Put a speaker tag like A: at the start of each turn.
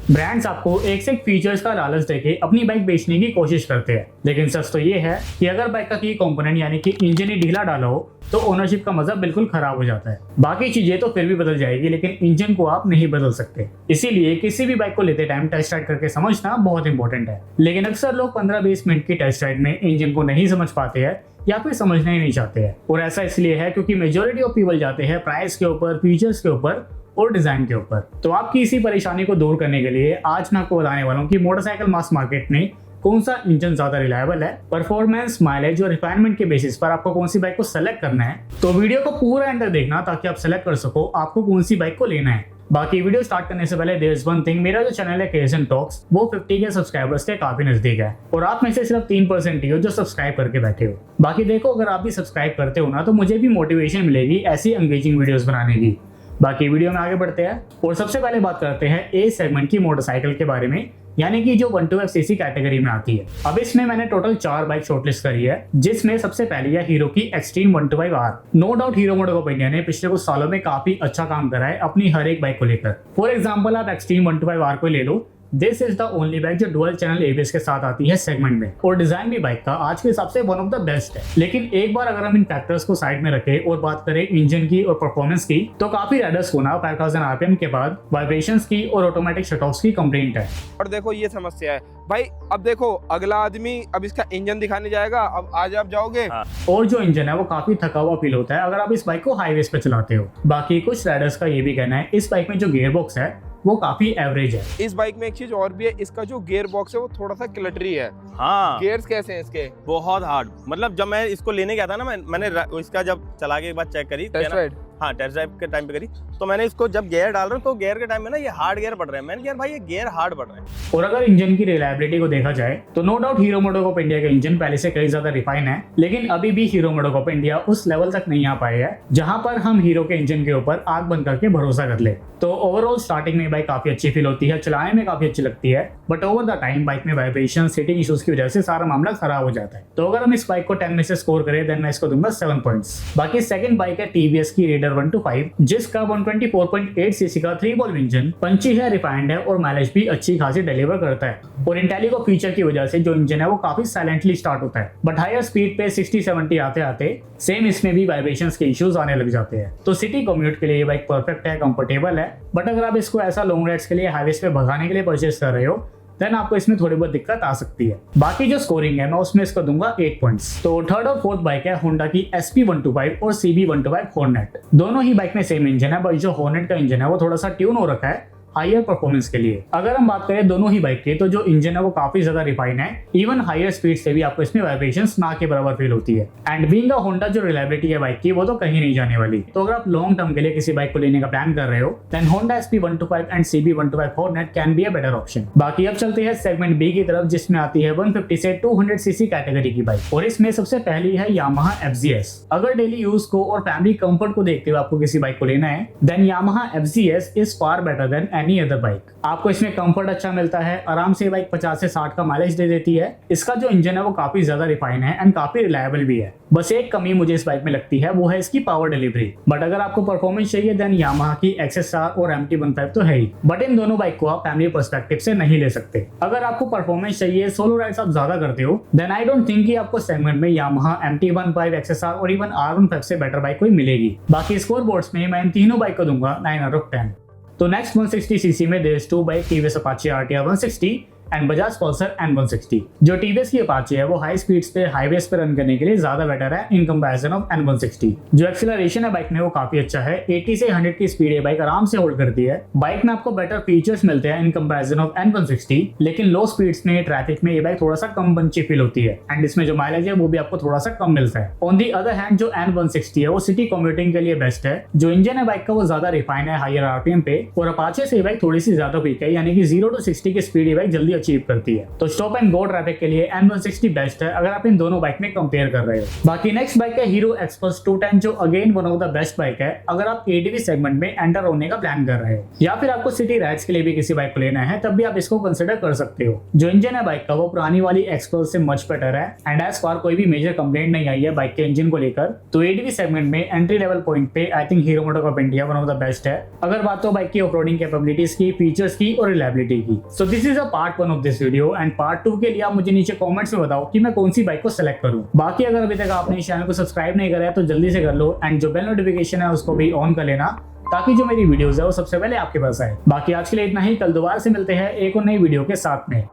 A: Brands आपको एक से एक फीचर्स का लालच देके अपनी बाइक बेचने की कोशिश करते हैं, लेकिन सच तो ये है कि अगर बाइक का की कंपोनेंट यानी कि इंजन ही ढीला डाला हो तो ओनरशिप का मजा बिल्कुल खराब हो जाता है। बाकी चीजें तो फिर भी बदल जाएगी, लेकिन इंजन को आप नहीं बदल सकते। इसीलिए किसी भी बाइक को लेते टाइम टेस्ट राइड करके समझना बहुत इंपॉर्टेंट है। लेकिन अक्सर लोग 15-20 मिनट की टेस्ट राइड में इंजन को नहीं समझ पाते हैं या फिर समझना ही नहीं चाहते हैं। और ऐसा इसलिए है क्योंकि मेजोरिटी ऑफ पीपल जाते हैं प्राइस के ऊपर, फीचर्स के ऊपर और डिजाइन के ऊपर। तो आपकी इसी परेशानी को दूर करने के लिए आज मैं आपको बताने वाला हूँ कि मोटरसाइकिल मास मार्केट में कौन सा इंजन ज्यादा रिलायबल है, परफॉर्मेंस, माइलेज और रिफाइनमेंट के बेसिस पर आपको कौन सी बाइक को सेलेक्ट करना है। तो वीडियो को पूरा एंड तक देखना ताकि आप सेलेक्ट कर सको आपको कौन सी बाइक को लेना है। बाकी वीडियो स्टार्ट करने से पहले देयर इज वन थिंग, मेरा जो चैनल है केएसएन टॉक्स वो 50 के सब्सक्राइबर्स के काफी नजदीक है और आप में से सिर्फ 3% ही हो जो सब्सक्राइब करके बैठे हो। बाकी देखो, अगर आप भी सब्सक्राइब करते हो ना तो मुझे भी मोटिवेशन मिलेगी ऐसी एंगेजिंग वीडियोस बनाने की। बाकी वीडियो में आगे बढ़ते हैं और सबसे पहले बात करते हैं ए सेगमेंट की मोटरसाइकिल के बारे में, यानी कि जो 125 सीसी कैटेगरी में आती है। अब इसमें मैंने टोटल 4 बाइक शॉर्टलिस्ट करी है, जिसमें सबसे पहली है हीरो की Xtreme 125R। No doubt Hero MotoCorp India ने पिछले कुछ सालों में काफी अच्छा काम करा है अपनी हर एक बाइक को लेकर। फॉर एग्जाम्पल आप एक्सट्रीम 125R को ले लो। This is the only bike जो डुअल चैनल एबीएस के साथ आती है सेगमेंट में, और डिजाइन भी बाइक का आज के हिसाब से वन ऑफ द बेस्ट है। लेकिन एक बार अगर हम इन फैक्टर्स को साइड में रखें और बात करें इंजन की और परफॉर्मेंस की, तो काफी राइडर्स को ना 5000 आरपीएम के बाद वाइब्रेशंस की और ऑटोमेटिक शट ऑफ्स की कंप्लेंट है।
B: और देखो ये समस्या है भाई। अब देखो अगला आदमी अब इसका इंजन दिखाने जाएगा, अब आज आप जाओगे।
A: और जो इंजन है वो काफी थका हुआ फील होता है अगर आप इस बाइक को हाईवेज पे चलाते हो। बाकी कुछ राइडर्स का ये भी कहना है इस बाइक में जो गियर बॉक्स है वो काफी एवरेज है।
B: इस बाइक में एक चीज और भी है, इसका जो गियर बॉक्स है वो थोड़ा सा क्लटरी है।
C: हाँ,
B: गियर्स कैसे हैं इसके?
C: बहुत हार्ड। मतलब जब मैं इसको लेने गया था ना, मैंने इसका जब चला के एक बार चेक करी,
B: टेस्ट राइड।
C: हाँ टेस्ट ड्राइव के टाइम पे करी, तो मैंने इसको जब गियर डाल रहा हूँ तो गियर के टाइम में ना ये हार्ड गियर पड़ रहे हैं। मैंने कहा भाई ये गियर हार्ड पड़ रहे हैं।
A: और अगर इंजन की रिलायबिलिटी को देखा जाए तो no doubt Hero MotoCorp India का इंजन पहले से कई ज्यादा रिफाइन है, लेकिन अभी भी हीरो मोटोकॉर्प इंडिया उस लेवल तक नहीं आ पाए है जहां पर हम हीरो के इंजन के ऊपर आंख बंद करके भरोसा कर ले। तो ओवरऑल स्टार्टिंग में बाइक काफी अच्छी फील होती है, चलाने में काफी अच्छी लगती है, but over the time bike में वाइब्रेशन, सीटिंग इश्यूज की वजह से सारा मामला खराब हो जाता है। तो अगर हम इस बाइक को 10 में से स्कोर करें देन मैं इसको दूंगा 7 पॉइंट्स। बाकी सेकंड बाइक है टीवीएस की रेडर 125, जिसका 124.8 सीसी का 3 वॉल्व इंजन पंची है, रिफाइंड है और माइलेज भी अच्छी खासी डिलीवर करता है। और इंटेलिको फीचर की वजह से जो इंजन है वो काफी साइलेंटली स्टार्ट होता है, बट हायर स्पीड पे 60-70 आते आते सेम इसमें भी वाइब्रेशंस के इश्यूज आने लग जाते हैं। तो सिटी कम्यूट के लिए ये बाइक परफेक्ट है, कंफर्टेबल है, बट अगर आप इसको ऐसा लॉन्ग राइड्स के लिए हाईवेज पे भगाने के लिए परचेस कर रहे हो देन आपको इसमें थोड़ी बहुत दिक्कत आ सकती है। बाकी जो स्कोरिंग है मैं उसमें इसको दूंगा 8 पॉइंट्स। तो थर्ड और फोर्थ बाइक है होंडा की SP125 और CB125 हॉर्नेट। दोनों ही बाइक में सेम इंजन है, बट जो हॉर्नेट का इंजन है वो थोड़ा सा ट्यून हो रखा है हायर परफॉर्मेंस के लिए। अगर हम बात करें दोनों ही बाइक की, तो जो इंजन है वो काफी ज्यादा रिफाइन है, इवन हायर स्पीड से भी आपको इसमें वाइब्रेशंस ना के बराबर फील होती है। एंड बीइंग अ होंडा जो रिलायबिलिटी है बाइक की वो तो कहीं नहीं जाने वाली। तो अगर आप लॉन्ग टर्म के लिए किसी बाइक को लेने का प्लान कर रहे हो then Honda SP125 and CB125 Hornet can be a better option. बाकी अब चलते हैं सेगमेंट बी की तरफ, जिसमें आती है 150 से 200 सीसी कैटेगरी की बाइक, और इसमें सबसे पहली है यामाहा FZS। अगर डेली यूज को और फैमिली कंफर्ट को देखते हुए आपको किसी बाइक को लेना है then Yamaha FZS is far better than any other bike. आपको इसमें कंफर्ट अच्छा मिलता है, आराम से बाइक 50 से 60 का माइलेज दे देती है। इसका जो इंजन है वो काफी ज्यादा रिफाइन है एंड काफी रिलायबल भी है। बस एक कमी मुझे इस बाइक में लगती है वो है इसकी पावर डिलीवरी, बट अगर आपको परफॉर्मेंस चाहिए देन यामाहा की XSR और MT-15 तो है ही, बट इन दोनों बाइक को आप फैमिली पर्सपेक्टिव से नहीं ले सकते। अगर आपको परफॉर्मेंस चाहिए, सोलो राइड्स आप ज्यादा करते हो देन आई डोंट थिंक कि आपको सेगमेंट में यामाहा MT-15, XSR और इवन R15 से बेटर बाइक कोई मिलेगी। बाकी स्कोर बोर्ड्स में मैं इन तीनों बाइक को दूंगा 9/10। तो नेक्स्ट 160 सीसी में there is 2 bike, TVS Apache RTR 160 and Bajaj Pulsar N160। जो टीवीएस की अपाचे है वो हाई स्पीड्स पे हाईवेज पे रन करने के लिए ज्यादा बेटर है इन कंपैरिजन ऑफ N160। जो एक्सीलरेशन है बाइक में वो काफी अच्छा है, 80 से 100 की स्पीड है बाइक आराम से होल्ड करती है। बाइक में आपको बेटर फीचर्स मिलते हैं इन कंपैरिजन ऑफ N160, लेकिन लो स्पीड्स में ट्रैफिक में ये बाइक थोड़ा सा कम बंची फील होती है एंड इसमें जो माइलेज है वो भी आपको थोड़ा सा कम मिलता है। ऑन दी अदर हैंड जो N160 है वो सिटी कम्यूटिंग के लिए बेस्ट है। जो इंजन है बाइक का वो ज्यादा रिफाइन है हायर आरपीएम पे, और अपाचे से बाइक थोड़ी सी ज्यादा वीक है, यानी कि 0 to 60 की स्पीड ये बाइक जल्दी अचीव करती है। तो स्टॉप एंड गो ट्रैफिक के लिए N160 बेस्ट है अगर आप इन दोनों बाइक में कंपेयर कर रहे हो। बाकी नेक्स्ट बाइक है हीरो एक्सपल्स 210, जो again one of the best bike है अगर आप ADV सेगमेंट में एंटर होने का प्लान कर रहे हो, या फिर आपको सिटी राइड्स के लिए भी किसी बाइक को लेना है, तब भी आप इसको कंसिडर कर सकते हो। जो इंजन है बाइक का वो पुरानी वाली एक्सपल्स से मच बेटर है एंड एज फार कोई भी मेजर कंप्लेंट नहीं आई है बाइक के इंजन को लेकर। तो ADV सेगमेंट में एंट्री लेवल पॉइंट पे I think hero MotoCorp India one of the best है अगर बात हो बाइक की ऑफरोडिंग कैपेबिलिटीज की, फीचर्स की और रिलायबिलिटी की। So this is a part 1 of this video and part 2 के लिए आप मुझे नीचे कमेंट्स में बताओ कि मैं कौन सी बाइक को सेलेक्ट करूं। बाकी अगर अभी तक आपने इस चैनल को सब्सक्राइब नहीं करा है तो जल्दी से कर लो एंड जो बेल नोटिफिकेशन है उसको भी ऑन कर लेना ताकि जो मेरी वीडियोस है वो सबसे पहले आपके पास आए। बाकी आज के लिए इतना ही, कल दोबारा से मिलते हैं एक और नई वीडियो के साथ में।